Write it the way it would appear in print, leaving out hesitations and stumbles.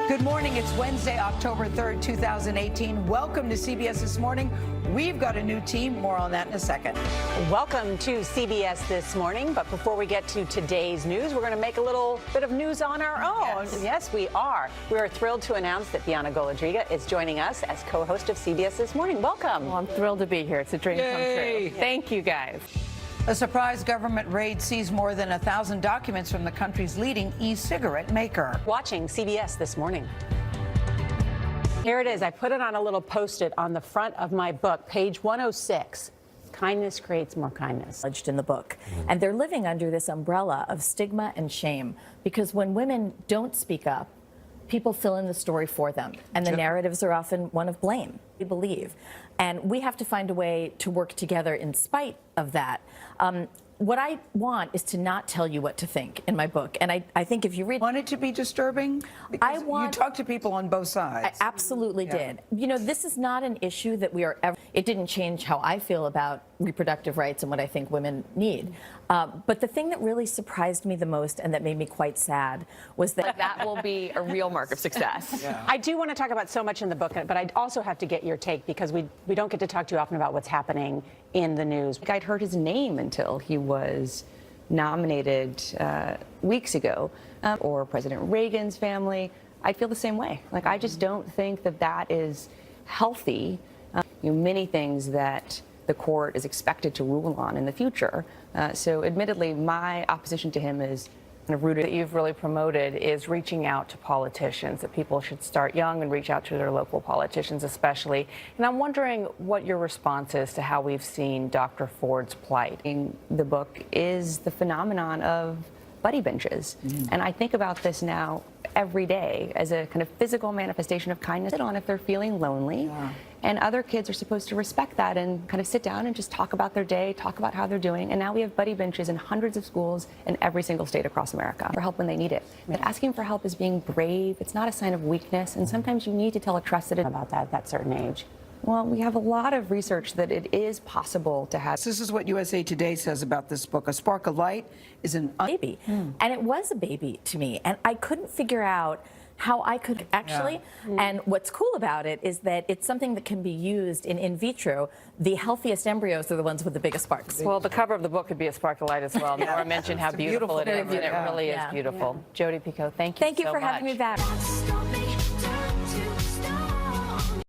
Good morning. It's Wednesday, October 3rd, 2018. Welcome to CBS This Morning. We've got a new team. More on that in a second. Welcome to CBS This Morning. But before we get to today's news, we're going to make a little bit of news on our own. Yes, we are. We are thrilled to announce that Bianna Golodryga is joining us as co-host of CBS This Morning. Welcome. Well, I'm thrilled to be here. It's a dream come true. Thank you, guys. A surprise government raid seized more than 1,000 documents from the country's leading e-cigarette maker. Watching CBS This Morning. Here it is. I put it on a little Post-it on the front of my book, page 106. Kindness creates more kindness. In the book. And they're living under this umbrella of stigma and shame because when women don't speak up, people fill in the story for them. And the narratives are often one of blame, we believe. And we have to find a way to work together in spite of that. What I want is to not tell you what to think in my book. And I think if you read... Want it to be disturbing? Because you talk to people on both sides. I absolutely did. You know, this is not an issue that we are ever... It didn't change how I feel about reproductive rights and what I think women need. But the thing that really surprised me the most and that made me quite sad was that... That will be a real mark of success. I do want to talk about so much in the book, but I also have to get your take because we don't get to talk too often about what's happening in the news. I'd heard his name until he was nominated weeks ago, or President Reagan's family. I feel the same way. Like, I just don't think that that is healthy. Many things that the court is expected to rule on in the future. So admittedly, my opposition to him is kind of rooted. That you've really promoted is reaching out to politicians, that people should start young and reach out to their local politicians especially. And I'm wondering what your response is to how we've seen Dr. Ford's plight. In the book is the phenomenon of buddy benches. And I think about this now every day as a kind of physical manifestation of kindness on if they're feeling lonely. And other kids are supposed to respect that and kind of sit down and just talk about their day, talk about how they're doing. And now we have buddy benches in hundreds of schools in every single state across America for help when they need it. But asking for help is being brave. It's not a sign of weakness. And sometimes you need to tell a trusted About that at that certain age. Well, we have a lot of research that it is possible to have. This is what USA Today says about this book. A spark of light is an baby. And it was a baby to me. And I couldn't figure out how I could actually. And what's cool about it is that it's something that can be used in vitro. The healthiest embryos are the ones with the biggest sparks. Well, the cover of the book could be a spark of light as well. Nora mentioned how beautiful it is, and it really is beautiful. Jodi Picoult, thank you so much. Thank you for having me back.